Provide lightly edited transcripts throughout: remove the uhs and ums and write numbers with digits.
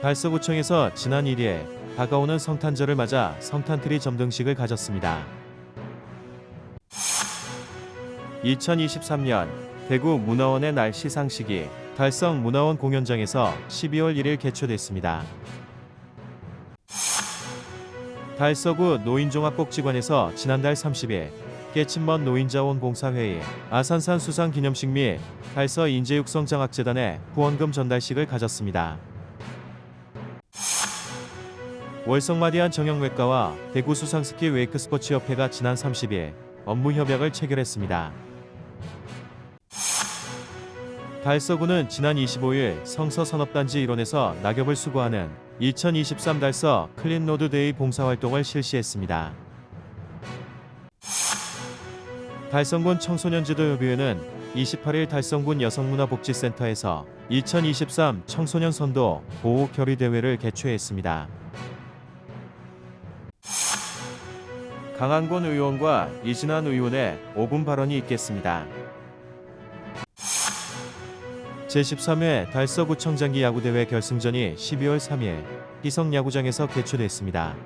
달서구청에서 지난 1일 다가오는 성탄절을 맞아 성탄트리 점등식을 가졌습니다. 2023년 대구 문화원의 날 시상식이 달성 문화원 공연장에서 12월 1일 개최됐습니다. 달서구 노인종합복지관에서 지난달 30일 깨친먼 노인자원 봉사회의, 아산산 수상기념식 및 달서 인재육성장학재단의 후원금 전달식을 가졌습니다. 월성마디안 정형외과와 대구 수상스키 웨이크스포츠협회가 지난 30일 업무협약을 체결했습니다. 달서구는 지난 25일 성서산업단지 일원에서 낙엽을 수거하는 2023 달서 클린로드데이 봉사활동을 실시했습니다. 달성군 청소년지도협의회는 28일 달성군 여성문화복지센터에서 2023 청소년 선도 보호 결의대회를 개최했습니다. 강한권 의원과 이진환 의원의 5분 발언이 있겠습니다. 제13회 달서구청장기 야구대회 결승전이 12월 3일 희성야구장에서 개최됐습니다.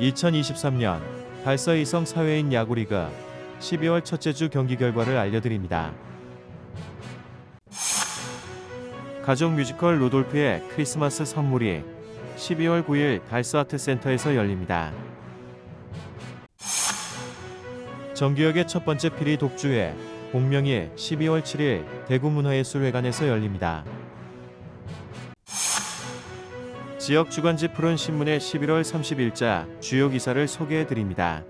2023년 달서 이성 사회인 야구리그 12월 첫째 주 경기 결과를 알려드립니다. 가족 뮤지컬 루돌프의 크리스마스 선물이 12월 9일 달서 아트센터에서 열립니다. 정규역의 첫 번째 피리 독주회 공명이 12월 7일 대구문화예술회관에서 열립니다. 지역 주간지 푸른 신문의 11월 30일자 주요 기사를 소개해드립니다.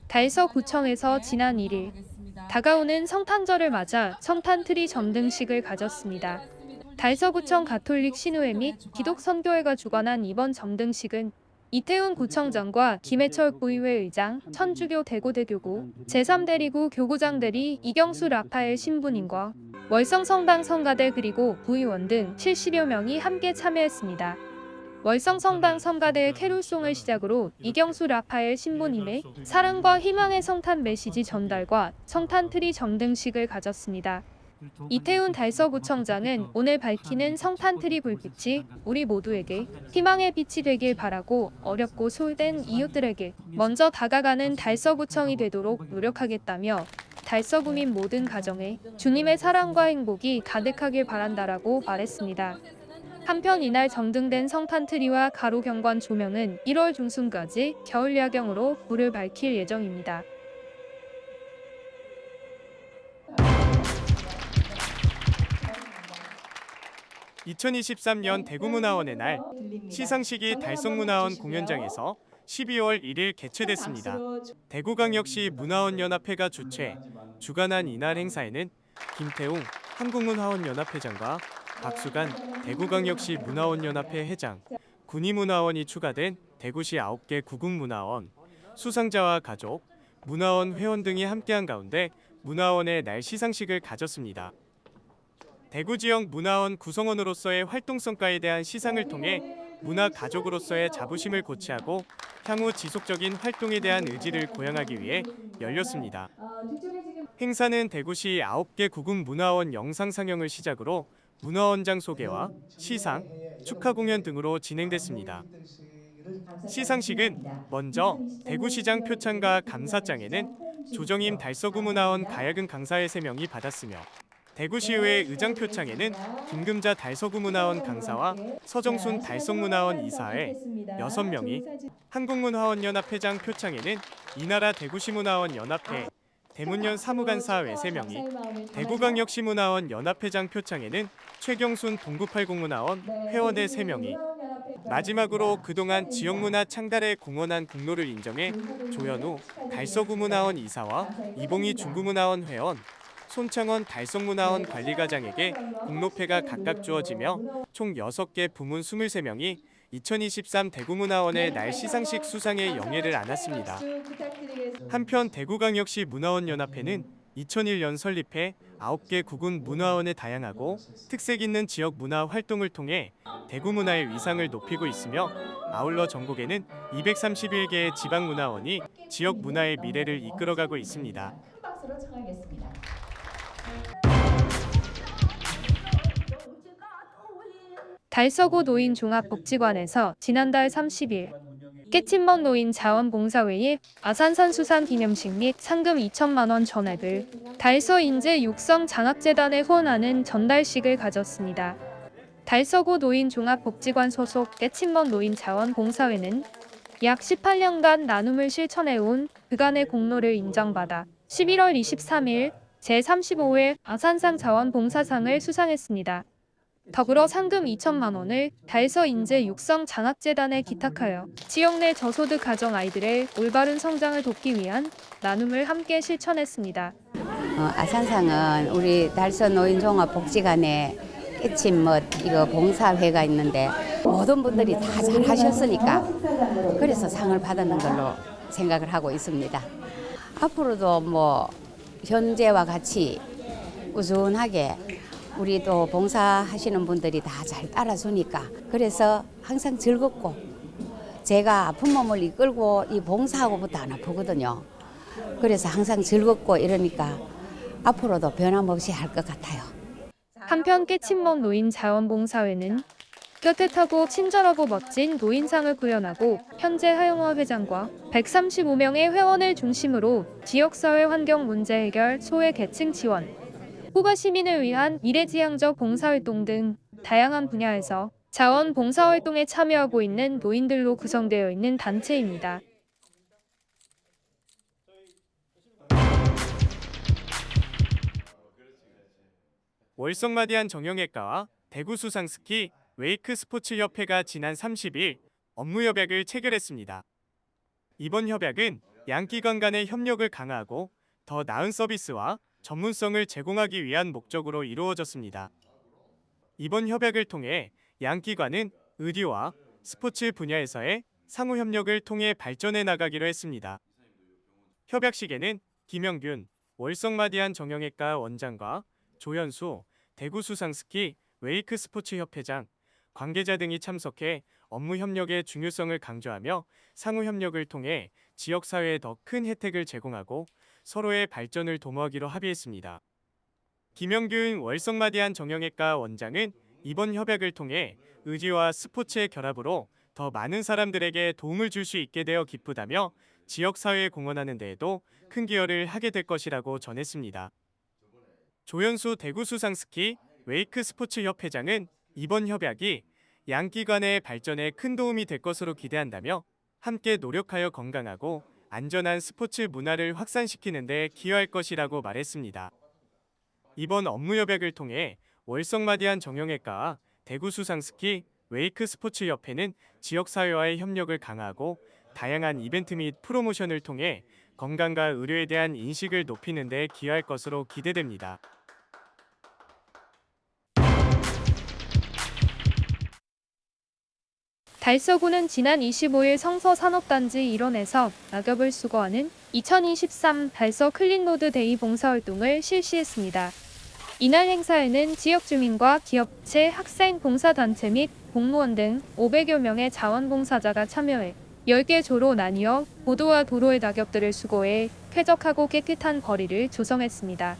달서구청에서 지난 1일 다가오는 성탄절을 맞아 성탄트리 점등식을 가졌습니다. 달서구청 가톨릭 신우회 및 기독선교회가 주관한 이번 점등식은 이태훈 구청장과 김해철 구의회 의장, 천주교 대고대교구, 제3대리구 교구장 대리 이경수 라파엘 신부님과 월성성당 성가대 그리고 구의원 등 70여 명이 함께 참여했습니다. 월성성당 성가대의 캐롤송을 시작으로 이경수 라파엘 신부님의 사랑과 희망의 성탄 메시지 전달과 성탄트리 점등식을 가졌습니다. 이태훈 달서구청장은 오늘 밝히는 성탄트리 불빛이 우리 모두에게 희망의 빛이 되길 바라고 어렵고 소외된 이웃들에게 먼저 다가가는 달서구청이 되도록 노력하겠다며 달서구민 모든 가정에 주님의 사랑과 행복이 가득하길 바란다라고 말했습니다. 한편 이날 점등된 성탄트리와 가로경관 조명은 1월 중순까지 겨울 야경으로 불을 밝힐 예정입니다. (2023년) 대구문화원의 날 시상식이 달성문화원 공연장에서 12월 1일 개최됐습니다. 대구광역시 문화원연합회가 주최, 주관한 이날 행사에는 김태웅 한국문화원연합회장과 박수간 대구광역시 문화원연합회 회장, 군의문화원이 추가된 대구시 9개 구군문화원, 수상자와 가족, 문화원 회원 등이 함께한 가운데 문화원의 날 시상식을 가졌습니다. 대구 지역 문화원 구성원으로서의 활동성과에 대한 시상을 통해 문화 가족으로서의 자부심을 고취하고 향후 지속적인 활동에 대한 의지를 고양하기 위해 열렸습니다. 행사는 대구시 9개 구군 문화원 영상 상영을 시작으로 문화원장 소개와 시상, 축하 공연 등으로 진행됐습니다. 시상식은 먼저 대구시장 표창과 감사장에는 조정임 달서구 문화원 가야금 강사회 3명이 받았으며 대구시의회 의장 표창에는 김금자 달서구 문화원 강사와 서정순 달성문화원 이사회 6명이, 한국문화원연합회장 표창에는 이나라 대구시문화원 연합회 대문연 사무간사회 3명이, 대구광역시 문화원 연합회장 표창에는 최경순 동구80문화원 회원회 3명이, 마지막으로 그동안 지역문화 창달에 공헌한 공로를 인정해 조현우 달서구 문화원 이사와 이봉희 중구문화원 회원, 손창원 달성문화원 관리과장에게 공로패가 각각 주어지며 총 6개 부문 23명이 2023 대구문화원의 날 시상식 수상에 영예를 안았습니다. 한편 대구광역시 문화원연합회는 2001년 설립해 9개 구군 문화원의 다양하고 특색 있는 지역 문화 활동을 통해 대구 문화의 위상을 높이고 있으며 아울러 전국에는 231개의 지방문화원이 지역 문화의 미래를 이끌어가고 있습니다. 청하겠습니다. 달서구 노인종합복지관에서 지난달 30일 깨친먼 노인 자원봉사회에 아산산 수산 기념식 및 상금 2천만 원 전액을 달서 인재 육성 장학재단에 후원하는 전달식을 가졌습니다. 달서구 노인종합복지관 소속 깨친먼 노인 자원봉사회는 약 18년간 나눔을 실천해온 그간의 공로를 인정받아 11월 23일 제35회 아산상 자원봉사상을 수상했습니다. 더불어 상금 2천만 원을 달서 인재 육성 장학재단에 기탁하여 지역 내 저소득 가정 아이들의 올바른 성장을 돕기 위한 나눔을 함께 실천했습니다. 아산상은 우리 달서 노인종합복지관에 깨친멋 이거 봉사회가 있는데 모든 분들이 다 잘하셨으니까 그래서 상을 받는 걸로 생각을 하고 있습니다. 앞으로도 뭐 현재와 같이 꾸준하게 우리 또 봉사하시는 분들이 다 잘 따라주니까 그래서 항상 즐겁고 제가 아픈 몸을 이끌고 이 봉사하고부터 안 아프거든요. 그래서 항상 즐겁고 이러니까 앞으로도 변함없이 할 것 같아요. 한편 깨친먼 노인 자원봉사회는 껴뜻하고 친절하고 멋진 노인상을 구현하고 현재 하영화 회장과 135명의 회원을 중심으로 지역사회 환경 문제 해결, 소외 계층 지원, 후바 시민을 위한 미래지향적 봉사활동 등 다양한 분야에서 자원봉사활동에 참여하고 있는 노인들로 구성되어 있는 단체입니다. 월성마디안 정형외과와 대구수상스키 웨이크스포츠협회가 지난 30일 업무협약을 체결했습니다. 이번 협약은 양기관 간의 협력을 강화하고 더 나은 서비스와 전문성을 제공하기 위한 목적으로 이루어졌습니다. 이번 협약을 통해 양기관은 의료와 스포츠 분야에서의 상호 협력을 통해 발전해 나가기로 했습니다. 협약식에는 김영균 월성마디안 정형외과 원장과 조현수 대구수상스키 웨이크스포츠협회장, 관계자 등이 참석해 업무 협력의 중요성을 강조하며 상호 협력을 통해 지역사회에 더 큰 혜택을 제공하고 서로의 발전을 도모하기로 합의했습니다. 김영균 월성마디안 정형외과 원장은 이번 협약을 통해 의지와 스포츠의 결합으로 더 많은 사람들에게 도움을 줄 수 있게 되어 기쁘다며 지역사회에 공헌하는 데에도 큰 기여를 하게 될 것이라고 전했습니다. 조현수 대구수상스키 웨이크스포츠협회장은 이번 협약이 양기관의 발전에 큰 도움이 될 것으로 기대한다며 함께 노력하여 건강하고 안전한 스포츠 문화를 확산시키는 데 기여할 것이라고 말했습니다. 이번 업무협약을 통해 월성마디안 정형외과와 대구수상스키 웨이크스포츠협회는 지역사회와의 협력을 강화하고 다양한 이벤트 및 프로모션을 통해 건강과 의료에 대한 인식을 높이는 데 기여할 것으로 기대됩니다. 달서구는 지난 25일 성서산업단지 일원에서 낙엽을 수거하는 2023 달서 클린로드 데이 봉사활동을 실시했습니다. 이날 행사에는 지역 주민과 기업체, 학생, 봉사단체 및 공무원 등 500여 명의 자원봉사자가 참여해 10개 조로 나뉘어 보도와 도로의 낙엽들을 수거해 쾌적하고 깨끗한 거리를 조성했습니다.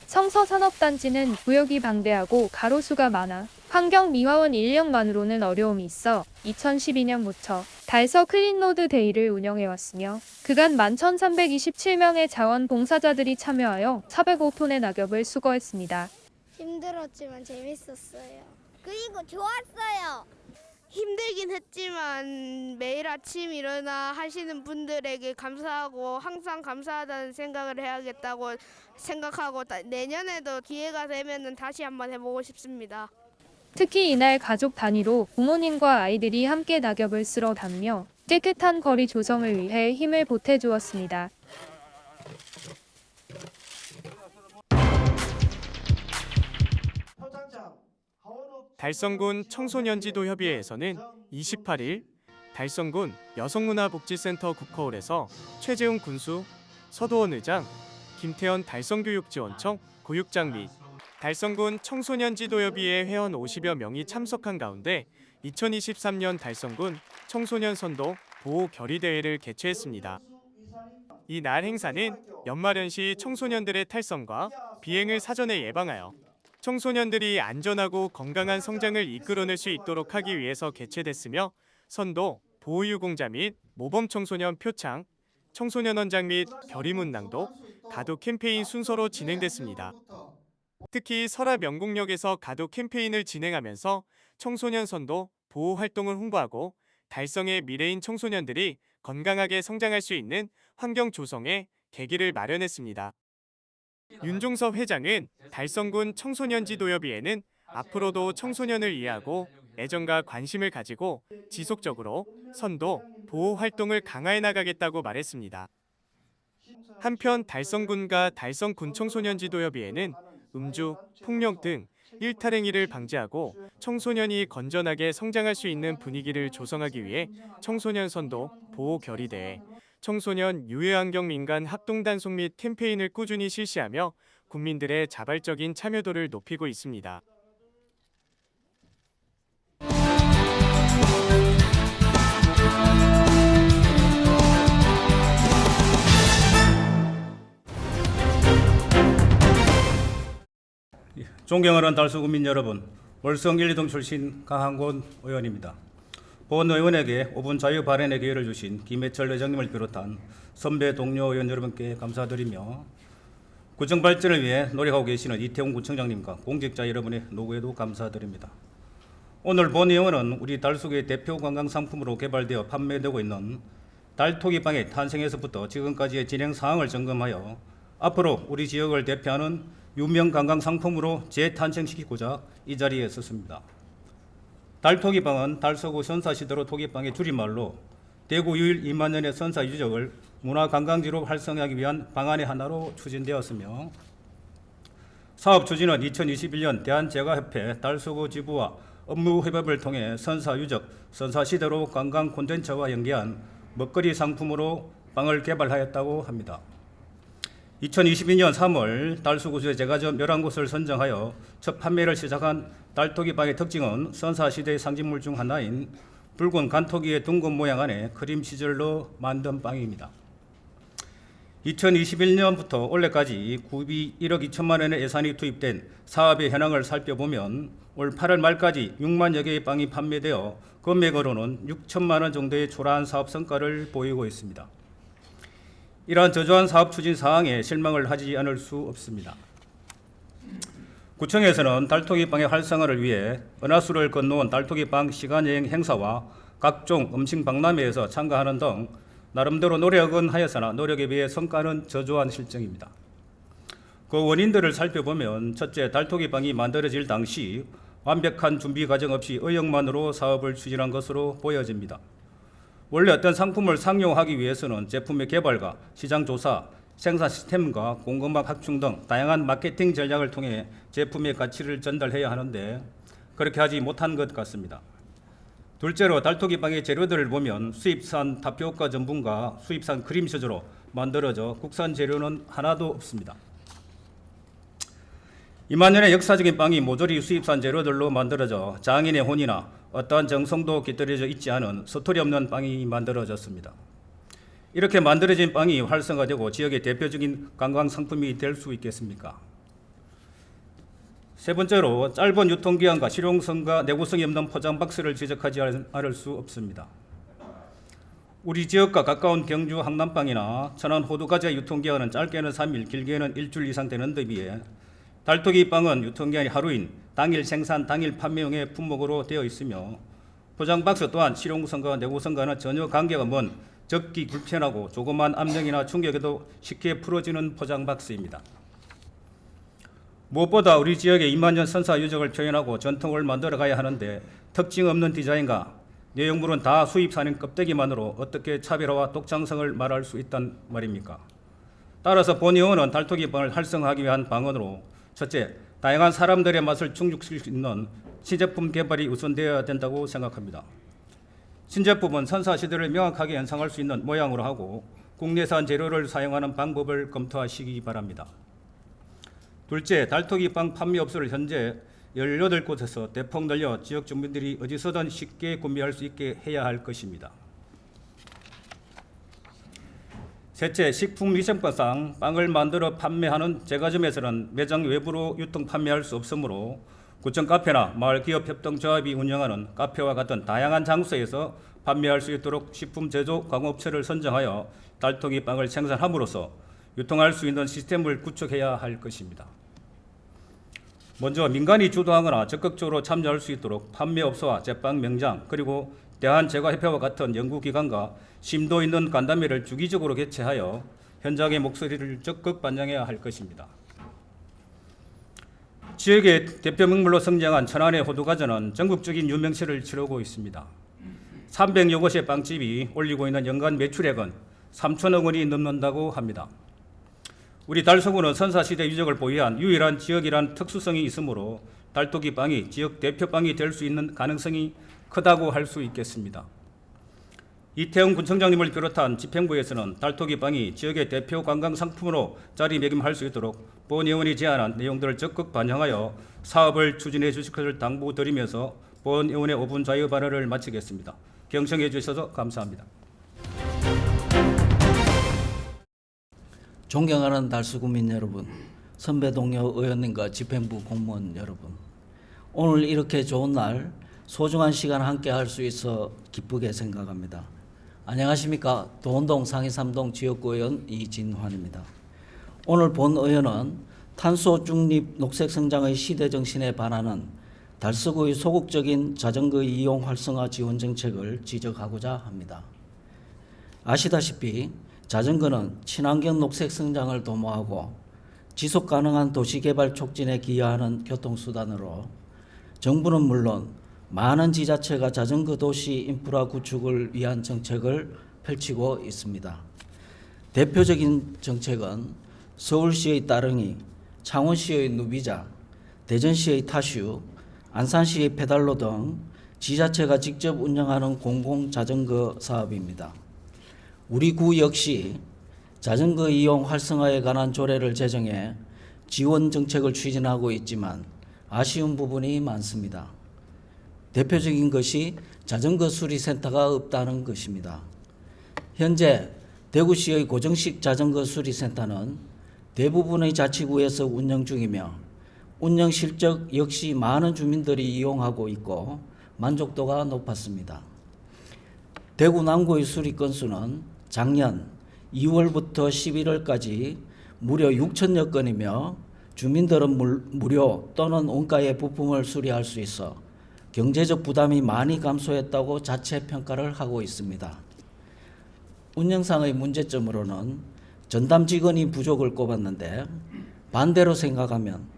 성서산업단지는 구역이 방대하고 가로수가 많아 환경미화원 인력만으로는 어려움이 있어 2012년부터 달서 클린로드 데이를 운영해왔으며 그간 11,327명의 자원봉사자들이 참여하여 405톤의 낙엽을 수거했습니다. 힘들었지만 재밌었어요. 그리고 좋았어요. 힘들긴 했지만 매일 아침 일어나 하시는 분들에게 감사하고 항상 감사하다는 생각을 해야겠다고 생각하고 내년에도 기회가 되면 다시 한번 해보고 싶습니다. 특히 이날 가족 단위로 부모님과 아이들이 함께 낙엽을 쓸어 담으며 깨끗한 거리 조성을 위해 힘을 보태주었습니다. 달성군 청소년지도협의회에서는 28일 달성군 여성문화복지센터 국허홀에서 최재훈 군수, 서도원 의장, 김태현 달성교육지원청 교육장 및 달성군 청소년지도협의회 회원 50여 명이 참석한 가운데 2023년 달성군 청소년 선도 보호 결의대회를 개최했습니다. 이 날 행사는 연말연시 청소년들의 탈선과 비행을 사전에 예방하여 청소년들이 안전하고 건강한 성장을 이끌어낼 수 있도록 하기 위해서 개최됐으며 선도, 보호유공자 및 모범 청소년 표창, 청소년 원장 및 별이문 낭독, 가독 캠페인 순서로 진행됐습니다. 특히 설화 명곡역에서 가독 캠페인을 진행하면서 청소년 선도, 보호 활동을 홍보하고 달성의 미래인 청소년들이 건강하게 성장할 수 있는 환경 조성에 계기를 마련했습니다. 윤종섭 회장은 달성군 청소년지도협의회는 앞으로도 청소년을 이해하고 애정과 관심을 가지고 지속적으로 선도, 보호 활동을 강화해 나가겠다고 말했습니다. 한편 달성군과 달성군 청소년지도협의회는 음주, 폭력 등 일탈 행위를 방지하고 청소년이 건전하게 성장할 수 있는 분위기를 조성하기 위해 청소년 선도, 보호 결의대회, 청소년 유해환경 민간 합동 단속 및 캠페인을 꾸준히 실시하며 국민들의 자발적인 참여도를 높이고 있습니다. 존경하는 달서구민 여러분, 월성 1, 2동 출신 강한곤 의원입니다. 본 의원에게 5분 자유 발언의 기회를 주신 김해철 회장님을 비롯한 선배 동료 의원 여러분께 감사드리며 구청 발전을 위해 노력하고 계시는 이태웅 구청장님과 공직자 여러분의 노고에도 감사드립니다. 오늘 본 의원은 우리 달서구의 대표 관광 상품으로 개발되어 판매되고 있는 달토기빵의 탄생에서부터 지금까지의 진행 사항을 점검하여 앞으로 우리 지역을 대표하는 유명 관광 상품으로 재탄생시키고자 이 자리에 섰습니다. 달토기빵은 달서구 선사시대로 토기빵의 줄임말로 대구 유일 2만 년의 선사 유적을 문화관광지로 활성화하기 위한 방안의 하나로 추진되었으며 사업 추진은 2021년 대한제과협회 달서구 지부와 업무 협업을 통해 선사 유적, 선사시대로 관광 콘텐츠와 연계한 먹거리 상품으로 빵을 개발하였다고 합니다. 2022년 3월 달서구에 제과점 11곳을 선정하여 첫 판매를 시작한 달토기빵의 특징은 선사시대의 상징물 중 하나인 붉은 간토기의 둥근 모양 안에 크림 시절로 만든 빵입니다. 2021년부터 올해까지 구비 1억 2천만 원의 예산이 투입된 사업의 현황을 살펴보면 올 8월 말까지 6만여 개의 빵이 판매되어 금액으로는 6천만 원 정도의 초라한 사업 성과를 보이고 있습니다. 이러한 저조한 사업 추진 사항에 실망을 하지 않을 수 없습니다. 구청에서는 달토기빵의 활성화를 위해 은하수를 건너온 달토기빵 시간여행 행사와 각종 음식 박람회에서 참가하는 등 나름대로 노력은 하였으나 노력에 비해 성과는 저조한 실정입니다. 그 원인들을 살펴보면 첫째, 달토기빵이 만들어질 당시 완벽한 준비 과정 없이 의욕만으로 사업을 추진한 것으로 보여집니다. 원래 어떤 상품을 상용하기 위해서는 제품의 개발과 시장 조사, 생산 시스템과 공급망 확충 등 다양한 마케팅 전략을 통해 제품의 가치를 전달해야 하는데 그렇게 하지 못한 것 같습니다. 둘째로 달토기빵의 재료들을 보면 수입산 타피오카 전분과 수입산 크림 소재로 만들어져 국산 재료는 하나도 없습니다. 2만 년의 역사적인 빵이 모조리 수입산 재료들로 만들어져 장인의 혼이나 어떠한 정성도 깃들여져 있지 않은 스토리 없는 빵이 만들어졌습니다. 이렇게 만들어진 빵이 활성화되고 지역의 대표적인 관광 상품이 될 수 있겠습니까? 세 번째로 짧은 유통기한과 실용성과 내구성이 없는 포장 박스를 지적하지 않을 수 없습니다. 우리 지역과 가까운 경주 항남빵이나 천안 호두과자의 유통기한은 짧게는 3일, 길게는 일주일 이상 되는 데 비해 달토기빵은 유통기한이 하루인 당일 생산, 당일 판매용의 품목으로 되어 있으며 포장 박스 또한 실용성과 내구성과는 전혀 관계가 먼 접기 불편하고 조그만 압력이나 충격에도 쉽게 풀어지는 포장 박스입니다. 무엇보다 우리 지역의 2만 년 선사 유적을 표현하고 전통을 만들어가야 하는데 특징 없는 디자인과 내용물은 다 수입산인 껍데기만으로 어떻게 차별화와 독창성을 말할 수 있단 말입니까? 따라서 본 의원은 달토기빵을 활성화하기 위한 방안으로 첫째, 다양한 사람들의 맛을 충족시킬 수 있는 신제품 개발이 우선되어야 된다고 생각합니다. 신제품은 선사시대를 명확하게 연상할 수 있는 모양으로 하고 국내산 재료를 사용하는 방법을 검토하시기 바랍니다. 둘째, 달토기빵 판매업소를 현재 18곳에서 대폭 늘려 지역 주민들이 어디서든 쉽게 구매할 수 있게 해야 할 것입니다. 셋째, 식품위생법상 빵을 만들어 판매하는 제과점에서는 매장 외부로 유통 판매할 수 없으므로 구청 카페나 마을 기업 협동조합이 운영하는 카페와 같은 다양한 장소에서 판매할 수 있도록 식품 제조 광업체를 선정하여 달토기 빵을 생산함으로써 유통할 수 있는 시스템을 구축해야 할 것입니다. 먼저 민간이 주도하거나 적극적으로 참여할 수 있도록 판매업소와 제빵 명장 그리고 대한제과협회와 같은 연구기관과 심도 있는 간담회를 주기적으로 개최하여 현장의 목소리를 적극 반영해야 할 것입니다. 지역의 대표 명물로 성장한 천안의 호두과자는 전국적인 유명세를 치르고 있습니다. 300여 곳의 빵집이 올리고 있는 연간 매출액은 3천억 원이 넘는다고 합니다. 우리 달서구는 선사시대 유적을 보유한 유일한 지역이란 특수성이 있으므로 달토기 빵이 지역 대표 빵이 될 수 있는 가능성이 크다고 할 수 있겠습니다. 이태영 군청장님을 비롯한 집행부에서는 달토기 빵이 지역의 대표 관광 상품으로 자리매김할 수 있도록 본 의원이 제안한 내용들을 적극 반영하여 사업을 추진해 주실 것을 당부드리면서 본 의원의 5분 자유 발언을 마치겠습니다. 경청해 주셔서 감사합니다. 존경하는 달서구민 여러분, 선배 동료 의원님과 집행부 공무원 여러분, 오늘 이렇게 좋은 날 소중한 시간 함께 할 수 있어 기쁘게 생각합니다. 안녕하십니까. 도원동 상해3동 지역구 의원 이진환입니다. 오늘 본 의원은 탄소 중립 녹색 성장의 시대 정신에 반하는 달서구의 소극적인 자전거 이용 활성화 지원 정책을 지적하고자 합니다. 아시다시피 자전거는 친환경 녹색 성장을 도모하고 지속 가능한 도시 개발 촉진에 기여하는 교통수단으로 정부는 물론 많은 지자체가 자전거 도시 인프라 구축을 위한 정책을 펼치고 있습니다. 대표적인 정책은 서울시의 따릉이, 창원시의 누비자, 대전시의 타슈, 안산시의 페달로 등 지자체가 직접 운영하는 공공자전거 사업입니다. 우리 구 역시 자전거 이용 활성화에 관한 조례를 제정해 지원 정책을 추진하고 있지만 아쉬운 부분이 많습니다. 대표적인 것이 자전거 수리센터가 없다는 것입니다. 현재 대구시의 고정식 자전거 수리센터는 대부분의 자치구에서 운영 중이며 운영 실적 역시 많은 주민들이 이용하고 있고 만족도가 높았습니다. 대구 남구의 수리 건수는 작년 2월부터 11월까지 무려 6천여 건이며 주민들은 무료 또는 원가의 부품을 수리할 수 있어 경제적 부담이 많이 감소했다고 자체 평가를 하고 있습니다. 운영상의 문제점으로는 전담 직원이 부족을 꼽았는데 반대로 생각하면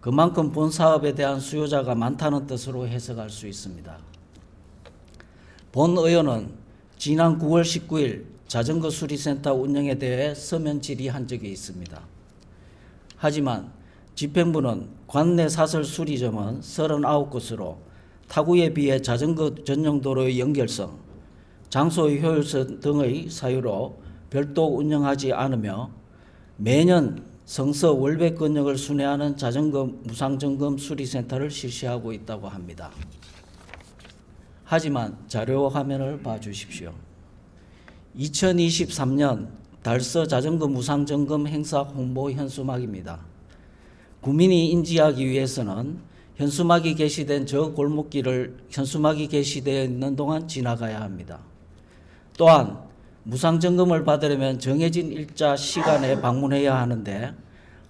그만큼 본 사업에 대한 수요자가 많다는 뜻으로 해석할 수 있습니다. 본 의원은 지난 9월 19일 자전거 수리센터 운영에 대해 서면 질의한 적이 있습니다. 하지만 집행부는 관내 사설 수리점은 39곳으로 타구에 비해 자전거 전용 도로의 연결성, 장소의 효율성 등의 사유로 별도 운영하지 않으며 매년 성서 월백 권역을 순회하는 자전거 무상점검 수리센터를 실시하고 있다고 합니다. 하지만 자료 화면을 봐주십시오. 2023년 달서 자전거 무상점검 행사 홍보 현수막입니다. 구민이 인지하기 위해서는 현수막이 게시된 저 골목길을 현수막이 게시되어 있는 동안 지나가야 합니다. 또한 무상점검을 받으려면 정해진 일자 시간에 방문해야 하는데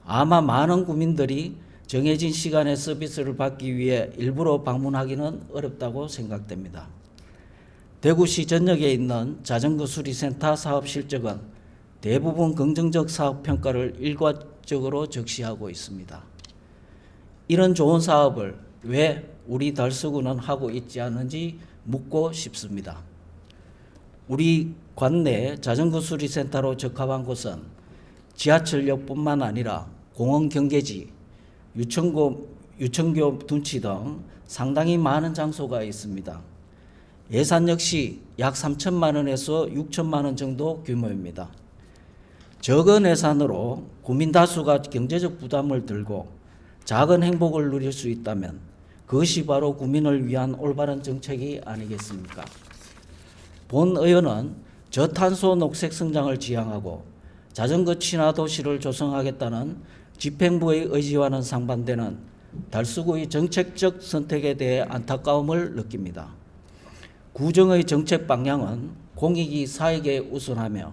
아마 많은 구민들이 정해진 시간에 서비스를 받기 위해 일부러 방문하기는 어렵다고 생각됩니다. 대구시 전역에 있는 자전거 수리센터 사업 실적은 대부분 긍정적 사업 평가를 일괄적으로 적시하고 있습니다. 이런 좋은 사업을 왜 우리 달서구는 하고 있지 않은지 묻고 싶습니다. 우리 관내 자전거 수리센터로 적합한 곳은 지하철역뿐만 아니라 공원 경계지, 유천교 둔치 등 상당히 많은 장소가 있습니다. 예산 역시 약 3천만 원에서 6천만 원 정도 규모입니다. 적은 예산으로 구민 다수가 경제적 부담을 들고 작은 행복을 누릴 수 있다면 그것이 바로 구민을 위한 올바른 정책이 아니겠습니까? 본 의원은 저탄소 녹색 성장을 지향하고 자전거 친화 도시를 조성하겠다는 집행부의 의지와는 상반되는 달서구의 정책적 선택에 대해 안타까움을 느낍니다. 구정의 정책 방향은 공익이 사익에 우선하며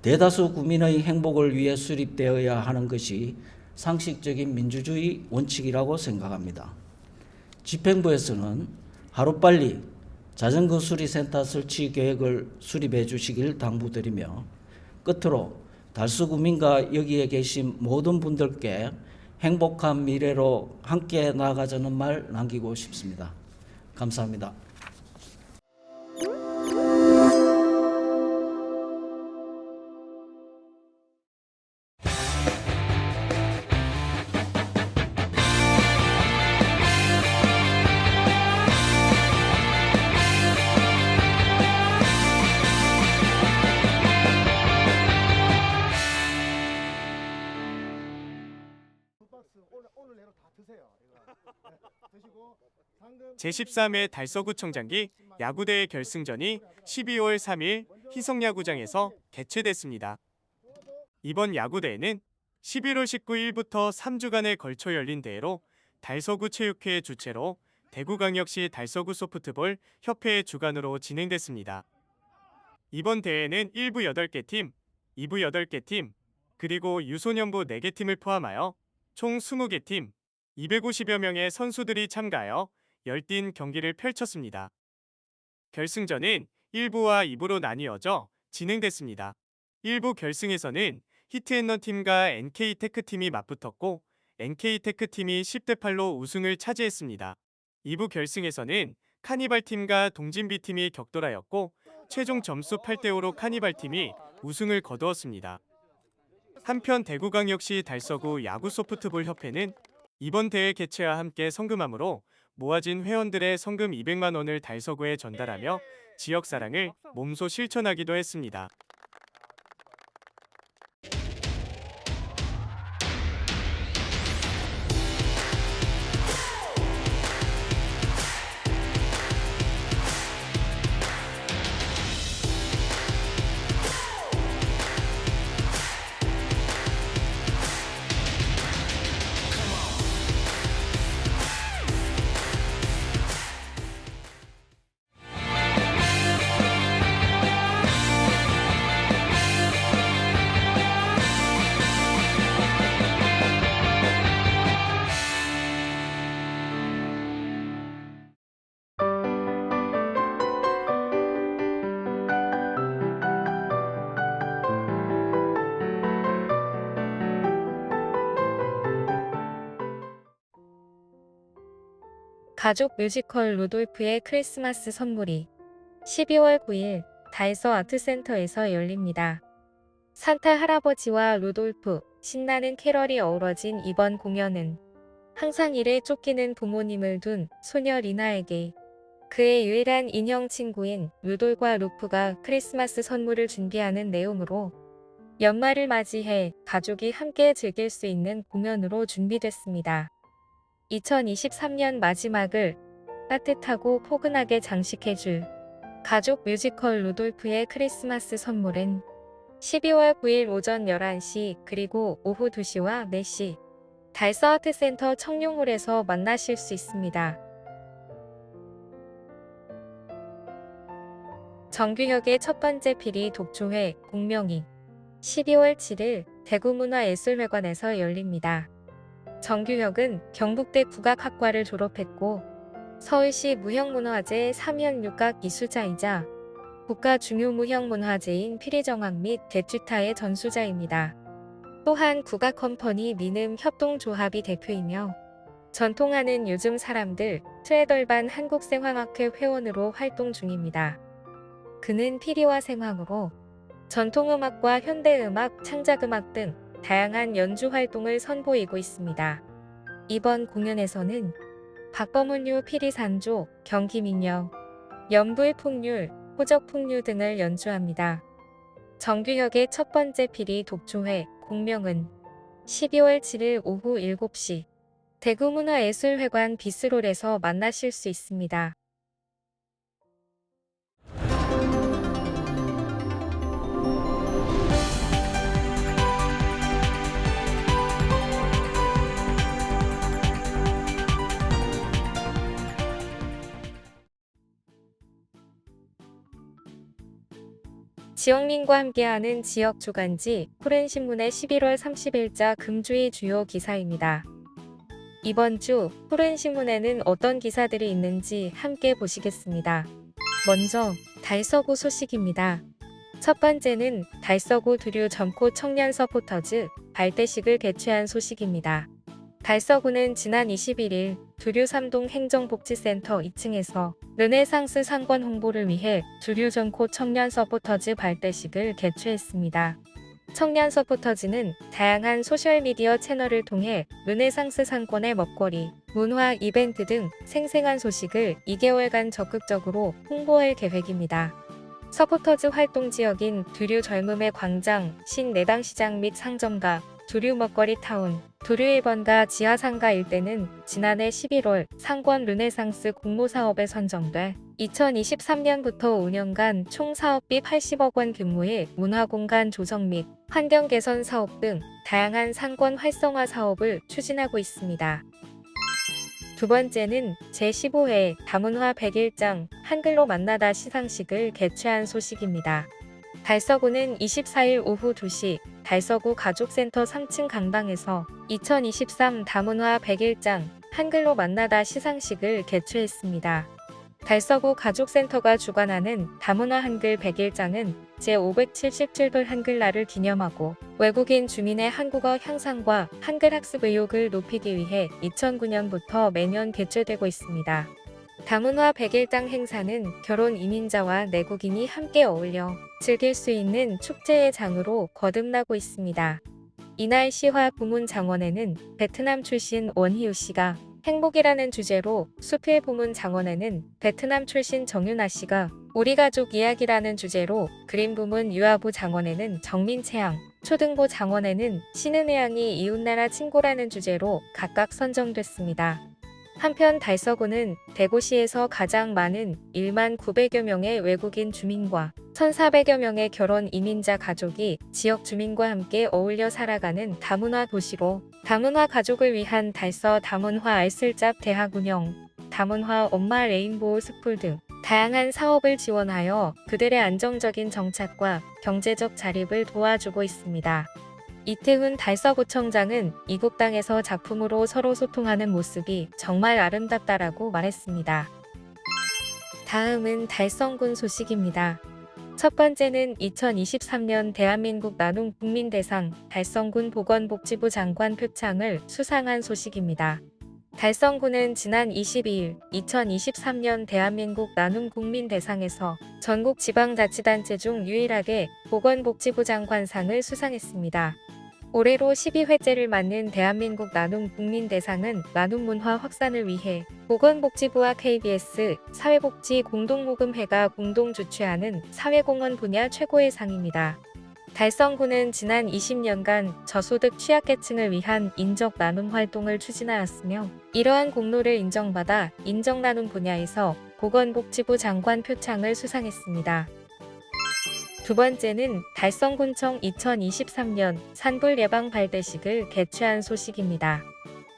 대다수 국민의 행복을 위해 수립되어야 하는 것이 상식적인 민주주의 원칙이라고 생각합니다. 집행부에서는 하루빨리 자전거 수리센터 설치 계획을 수립해 주시길 당부드리며 끝으로 달서구민과 여기에 계신 모든 분들께 행복한 미래로 함께 나아가자는 말 남기고 싶습니다. 감사합니다. 제13회 달서구청장기 야구대회 결승전이 12월 3일 희성야구장에서 개최됐습니다. 이번 야구대회는 11월 19일부터 3주간에 걸쳐 열린 대회로 달서구 체육회 주최로 대구광역시 달서구 소프트볼 협회의 주관으로 진행됐습니다. 이번 대회는 1부 8개 팀, 2부 8개 팀, 그리고 유소년부 4개 팀을 포함하여 총 20개 팀, 250여 명의 선수들이 참가하여 열띤 경기를 펼쳤습니다. 결승전은 1부와 2부로 나뉘어져 진행됐습니다. 1부 결승에서는 히트앤런 팀과 NK테크팀이 맞붙었고 NK테크팀이 10대 8로 우승을 차지했습니다. 2부 결승에서는 카니발팀과 동진비팀이 격돌하였고 최종 점수 8대 5로 카니발팀이 우승을 거두었습니다. 한편 대구광역시 달서구 야구소프트볼 협회는 이번 대회 개최와 함께 성금함으로 모아진 회원들의 성금 200만 원을 달서구에 전달하며 지역사랑을 몸소 실천하기도 했습니다. 가족 뮤지컬 루돌프의 크리스마스 선물이 12월 9일 달서 아트센터에서 열립니다. 산타 할아버지와 루돌프, 신나는 캐럴이 어우러진 이번 공연은 항상 일에 쫓기는 부모님을 둔 소녀 리나에게 그의 유일한 인형 친구인 루돌과 루프가 크리스마스 선물을 준비하는 내용으로 연말을 맞이해 가족이 함께 즐길 수 있는 공연으로 준비됐습니다. 2023년 마지막을 따뜻하고 포근하게 장식해줄 가족 뮤지컬 루돌프의 크리스마스 선물은 12월 9일 오전 11시 그리고 오후 2시와 4시 달서 아트센터 청룡홀에서 만나실 수 있습니다. 정규혁의 첫 번째 피리 독초회 공명이 12월 7일 대구문화예술회관에서 열립니다. 정규혁은 경북대 국악학과를 졸업했고 서울시 무형문화재 3연 육각 이수자이자 국가중요무형문화재인 피리정악 및 대추타의 전수자입니다. 또한 국악컴퍼니 민음협동조합이 대표이며 전통하는 요즘 사람들 트레덜반 한국생황학회 회원으로 활동 중입니다. 그는 피리와 생황으로 전통음악과 현대음악, 창작음악 등 다양한 연주 활동을 선보이고 있습니다. 이번 공연에서는 박범은요 피리산조, 경기민요, 연불풍률, 호적풍류 등을 연주합니다. 정규혁의 첫 번째 피리 독초회 공명은 12월 7일 오후 7시 대구문화예술회관 비스롤에서 만나실 수 있습니다. 지역민과 함께하는 지역 주간지 푸른신문의 11월 30일자 금주의 주요 기사입니다. 이번 주 푸른신문에는 어떤 기사들이 있는지 함께 보시겠습니다. 먼저 달서구 소식입니다. 첫 번째는 달서구 두류 점코 청년 서포터즈 발대식을 개최한 소식입니다. 달서구는 지난 21일 두류 3동 행정복지센터 2층에서 르네상스 상권 홍보를 위해 두류 점코 청년 서포터즈 발대식을 개최했습니다. 청년 서포터즈는 다양한 소셜미디어 채널을 통해 르네상스 상권의 먹거리, 문화, 이벤트 등 생생한 소식을 2개월간 적극적으로 홍보할 계획입니다. 서포터즈 활동 지역인 두류 젊음의 광장, 신내당시장 및 상점가, 두류 먹거리 타운, 두류 1번가 지하상가 일대는 지난해 11월 상권 르네상스 공모사업에 선정돼 2023년부터 5년간 총 사업비 80억 원 규모의 문화공간 조성 및 환경 개선 사업 등 다양한 상권 활성화 사업을 추진하고 있습니다. 두 번째는 제15회 다문화 101장 한글로 만나다 시상식을 개최한 소식입니다. 달서구는 24일 오후 2시 달서구 가족센터 3층 강당에서 2023 다문화 101장 한글로 만나다 시상식을 개최했습니다. 달서구 가족센터가 주관하는 다문화 한글 101장은 제577돌 한글날을 기념하고 외국인 주민의 한국어 향상과 한글 학습 의욕을 높이기 위해 2009년부터 매년 개최되고 있습니다. 다문화 101장 행사는 결혼 이민자와 내국인이 함께 어울려 즐길 수 있는 축제의 장으로 거듭나고 있습니다. 이날 시화 부문 장원에는 베트남 출신 원희우 씨가 행복이라는 주제로, 수필 부문 장원에는 베트남 출신 정윤아 씨가 우리 가족 이야기라는 주제로, 그림 부문 유아부 장원에는 정민채양, 초등부 장원에는 신은혜양이 이웃나라 친구라는 주제로 각각 선정됐습니다. 한편 달서구는 대구시에서 가장 많은 1만 900여 명의 외국인 주민과 1,400여 명의 결혼 이민자 가족이 지역 주민과 함께 어울려 살아가는 다문화 도시로 다문화 가족을 위한 달서 다문화 알쓸잡 대학 운영, 다문화 엄마 레인보우 스쿨 등 다양한 사업을 지원하여 그들의 안정적인 정착과 경제적 자립을 도와주고 있습니다. 이태훈 달서구청장은 이국당에서 작품으로 서로 소통하는 모습이 정말 아름답다라고 말했습니다. 다음은 달성군 소식입니다. 첫 번째는 2023년 대한민국 나눔 국민대상 달성군 보건복지부 장관 표창을 수상한 소식입니다. 달성군은 지난 22일 2023년 대한민국 나눔 국민대상에서 전국 지방자치단체 중 유일하게 보건복지부 장관상을 수상했습니다. 올해로 12회째를 맞는 대한민국 나눔 국민대상은 나눔 문화 확산을 위해 보건복지부와 KBS 사회복지 공동모금회가 공동 주최하는 사회공헌 분야 최고의 상입니다. 달성군은 지난 20년간 저소득 취약계층을 위한 인적 나눔 활동을 추진하였으며 이러한 공로를 인정받아 인적 나눔 분야에서 보건복지부 장관 표창을 수상했습니다. 두 번째는 달성군청 2023년 산불 예방 발대식을 개최한 소식입니다.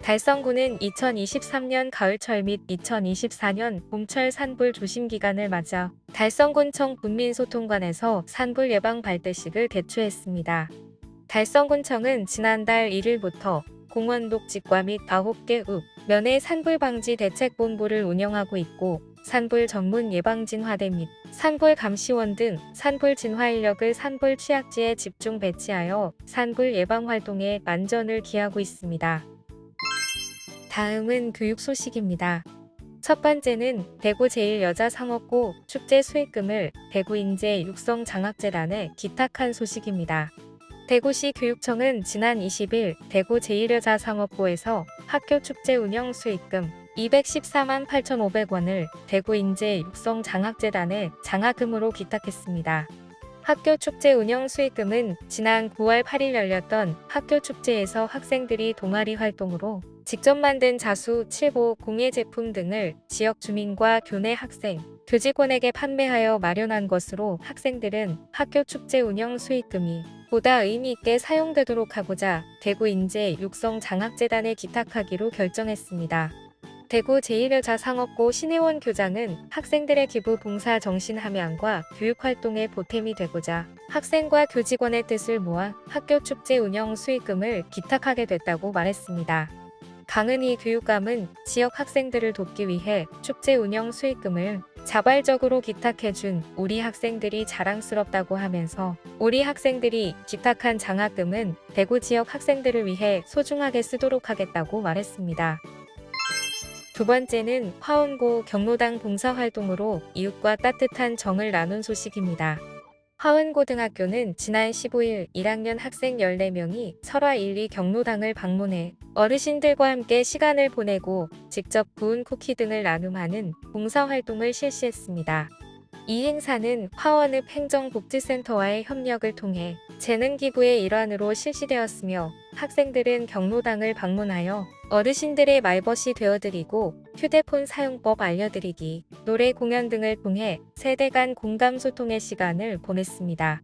달성군은 2023년 가을철 및 2024년 봄철 산불 조심 기간을 맞아 달성군청 군민소통관에서 산불 예방 발대식을 개최했습니다. 달성군청은 지난달 1일부터 공원독 직과 및 9개 읍, 면의 산불 방지 대책본부를 운영하고 있고 산불 전문 예방진화대 및 산불 감시원 등 산불 진화 인력을 산불 취약지에 집중 배치하여 산불 예방 활동에 만전을 기하고 있습니다. 다음은 교육 소식입니다. 첫 번째는 대구 제1여자상업고 축제 수익금을 대구인재 육성장학재단에 기탁한 소식입니다. 대구시 교육청은 지난 20일 대구 제1여자상업고에서 학교 축제 운영 수익금 214만 8,500원을 대구인재 육성장학재단에 장학금으로 기탁했습니다. 학교 축제 운영 수익금은 지난 9월 8일 열렸던 학교 축제에서 학생들이 동아리 활동으로 직접 만든 자수, 칠보, 공예 제품 등을 지역 주민과 교내 학생, 교직원에게 판매하여 마련한 것으로 학생들은 학교 축제 운영 수익금이 보다 의미 있게 사용되도록 하고자 대구인재 육성장학재단에 기탁하기로 결정했습니다. 대구 제1여자상업고 신혜원 교장은 학생들의 기부 봉사 정신 함양과 교육활동에 보탬이 되고자 학생과 교직원의 뜻을 모아 학교 축제 운영 수익금을 기탁하게 됐다고 말했습니다. 강은희 교육감은 지역 학생들을 돕기 위해 축제 운영 수익금을 자발적으로 기탁해준 우리 학생들이 자랑스럽다고 하면서 우리 학생들이 기탁한 장학금은 대구 지역 학생들을 위해 소중하게 쓰도록 하겠다고 말했습니다. 두 번째는 화원고 경로당 봉사활동으로 이웃과 따뜻한 정을 나눈 소식입니다. 화원고등학교는 지난 15일 1학년 학생 14명이 설화 1, 2 경로당을 방문해 어르신들과 함께 시간을 보내고 직접 구운 쿠키 등을 나눔하는 봉사활동을 실시했습니다. 이 행사는 화원읍 행정복지센터와의 협력을 통해 재능기부의 일환으로 실시되었으며 학생들은 경로당을 방문하여 어르신들의 말벗이 되어드리고 휴대폰 사용법 알려드리기, 노래 공연 등을 통해 세대 간 공감 소통의 시간을 보냈습니다.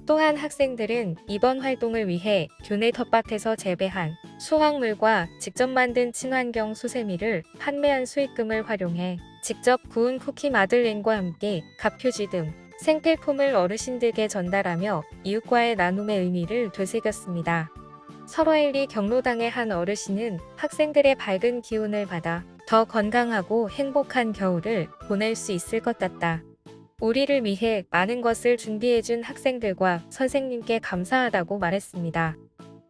또한 학생들은 이번 활동을 위해 교내 텃밭에서 재배한 수확물과 직접 만든 친환경 수세미를 판매한 수익금을 활용해 직접 구운 쿠키 마들렌과 함께 값표지 등 생필품을 어르신들께 전달하며 이웃과의 나눔의 의미를 되새겼습니다. 설화 1, 2 경로당의 한 어르신은 학생들의 밝은 기운을 받아 더 건강하고 행복한 겨울을 보낼 수 있을 것 같다. 우리를 위해 많은 것을 준비해준 학생들과 선생님께 감사하다고 말했습니다.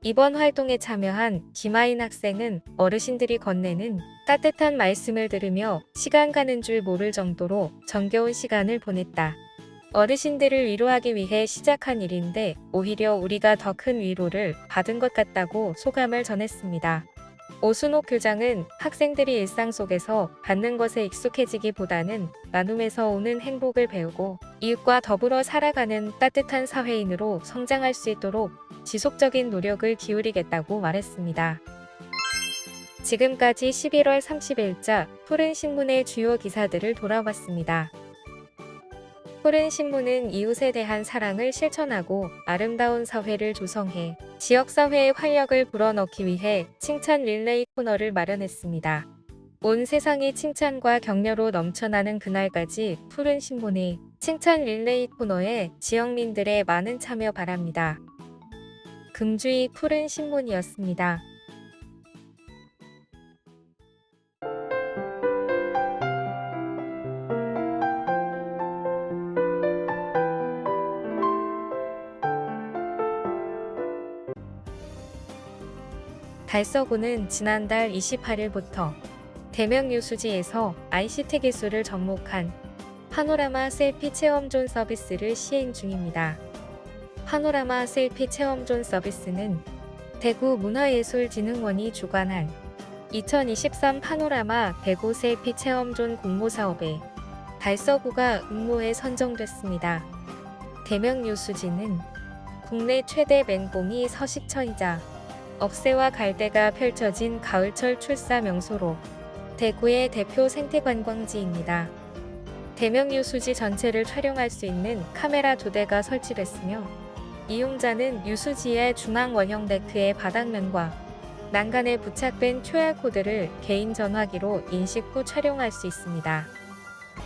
이번 활동에 참여한 김아인 학생은 어르신들이 건네는 따뜻한 말씀을 들으며 시간 가는 줄 모를 정도로 정겨운 시간을 보냈다. 어르신들을 위로하기 위해 시작한 일인데 오히려 우리가 더 큰 위로를 받은 것 같다고 소감을 전했습니다. 오순옥 교장은 학생들이 일상 속에서 받는 것에 익숙해지기보다는 나눔에서 오는 행복을 배우고 이웃과 더불어 살아가는 따뜻한 사회인으로 성장할 수 있도록 지속적인 노력을 기울이겠다고 말했습니다. 지금까지 11월 30일자 푸른신문의 주요 기사들을 돌아봤습니다. 푸른신문은 이웃에 대한 사랑을 실천하고 아름다운 사회를 조성해 지역사회의 활력을 불어넣기 위해 칭찬 릴레이 코너를 마련했습니다. 온 세상이 칭찬과 격려로 넘쳐나는 그날까지 푸른신문의 칭찬 릴레이 코너에 지역민들의 많은 참여 바랍니다. 금주의 푸른신문이었습니다. 달서구는 지난달 28일부터 대명 유수지에서 ICT 기술을 접목한 파노라마 셀피 체험존 서비스를 시행 중입니다. 파노라마 셀피 체험존 서비스는 대구문화예술진흥원이 주관한 2023 파노라마 대구 셀피 체험존 공모사업에 달서구가 응모에 선정됐습니다. 대명 유수지는 국내 최대 맹꽁이 서식처이자 억새와 갈대가 펼쳐진 가을철 출사 명소로 대구의 대표 생태관광지입니다. 대명 유수지 전체를 촬영할 수 있는 카메라 2대가 설치됐으며 이용자는 유수지의 중앙 원형 데크의 바닥면과 난간에 부착된 QR코드를 개인 전화기로 인식 후 촬영할 수 있습니다.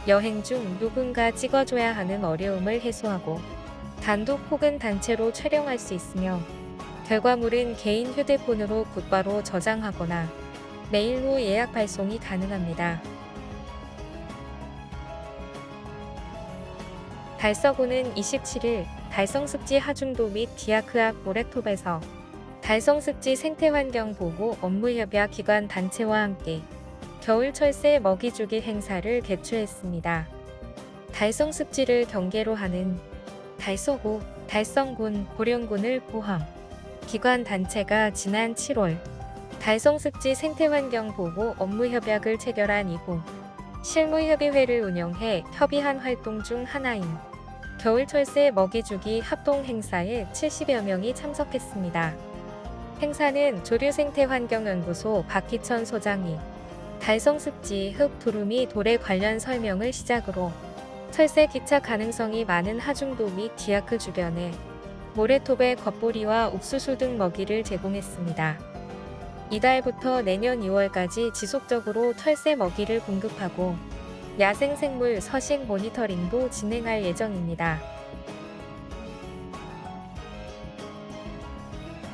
여행 중 누군가 찍어줘야 하는 어려움을 해소하고 단독 혹은 단체로 촬영할 수 있으며 결과물은 개인 휴대폰으로 곧바로 저장하거나 메일 후 예약 발송이 가능합니다. 달서구는 27일 달성습지 하중도 및 디아크 앞 모래톱에서 달성습지 생태환경보호 업무협약 기관 단체와 함께 겨울철새 먹이주기 행사를 개최했습니다. 달성습지를 경계로 하는 달서구, 달성군, 보령군을 포함 기관 단체가 지난 7월 달성습지 생태환경보호 업무협약을 체결한 이후 실무협의회를 운영해 협의한 활동 중 하나인 겨울철새 먹이주기 합동행사에 70여 명이 참석했습니다. 행사는 조류생태환경연구소 박희천 소장이 달성습지 흙, 두루미, 돌에 관련 설명을 시작으로 철새 기차 가능성이 많은 하중도 및 디아크 주변에 모래톱의 겉보리와 옥수수 등 먹이를 제공했습니다. 이달부터 내년 2월까지 지속적으로 털새 먹이를 공급하고 야생생물 서식 모니터링도 진행할 예정입니다.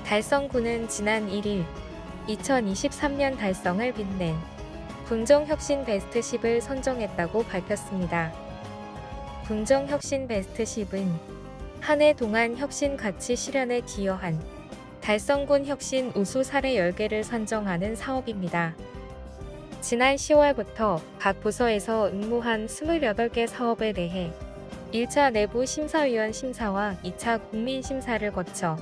달성군은 지난 1일 2023년 달성을 빛낸 궁정혁신 베스트 10을 선정했다고 밝혔습니다. 궁정혁신 베스트 10은 한 해 동안 혁신 가치 실현에 기여한 달성군 혁신 우수 사례 10개를 선정하는 사업입니다. 지난 10월부터 각 부서에서 응모한 28개 사업에 대해 1차 내부 심사위원 심사와 2차 국민 심사를 거쳐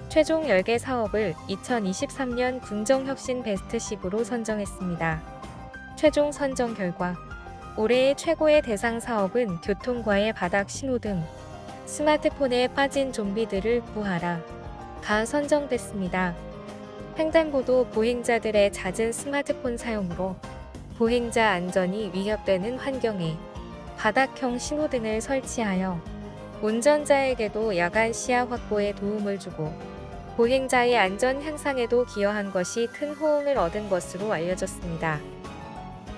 최종 10개 사업을 2023년 궁정혁신 베스트 10으로 선정했습니다. 최종 선정 결과 올해의 최고의 대상 사업은 교통과의 바닥 신호등, 스마트폰에 빠진 좀비들을 구하라 가 선정됐습니다. 횡단보도 보행자들의 잦은 스마트폰 사용으로 보행자 안전이 위협되는 환경에 바닥형 신호등을 설치하여 운전자에게도 야간 시야 확보에 도움을 주고 보행자의 안전 향상에도 기여한 것이 큰 호응을 얻은 것으로 알려졌습니다.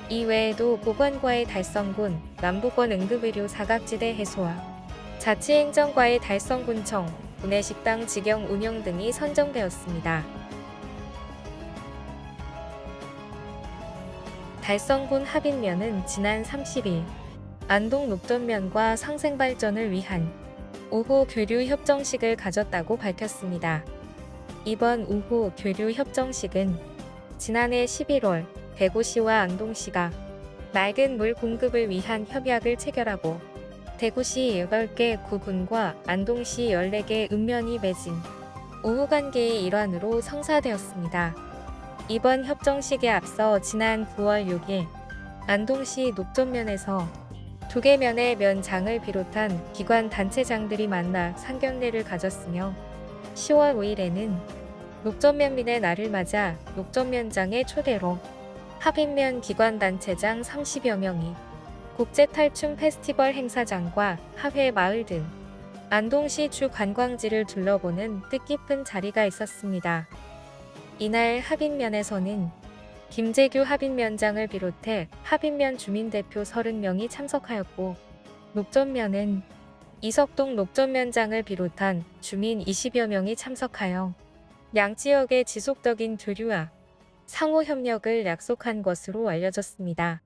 이외에도 보건과의 달성군, 남부권 응급의료 사각지대 해소와 자치행정과의 달성군청, 구내식당 직영 운영 등이 선정되었습니다. 달성군 합인면은 지난 30일 안동 녹전면과 상생발전을 위한 5호 교류 협정식을 가졌다고 밝혔습니다. 이번 5호 교류 협정식은 지난해 11월 대구시와 안동시가 맑은 물 공급을 위한 협약을 체결하고 대구시 8개 구군과 안동시 14개 읍면이 맺은 우호관계의 일환으로 성사되었습니다. 이번 협정식에 앞서 지난 9월 6일 안동시 녹전면에서 2개 면의 면장을 비롯한 기관 단체장들이 만나 상견례를 가졌으며 10월 5일에는 녹전면민의 날을 맞아 녹전면장의 초대로 합인면 기관단체장 30여 명이 국제탈춤 페스티벌 행사장과 하회 마을 등 안동시 주 관광지를 둘러보는 뜻깊은 자리가 있었습니다. 이날 합인면에서는 김재규 합인면장을 비롯해 합인면 주민대표 30명이 참석하였고 녹전면은 이석동 녹전면장을 비롯한 주민 20여 명이 참석하여 양지역의 지속적인 교류와 상호 협력을 약속한 것으로 알려졌습니다.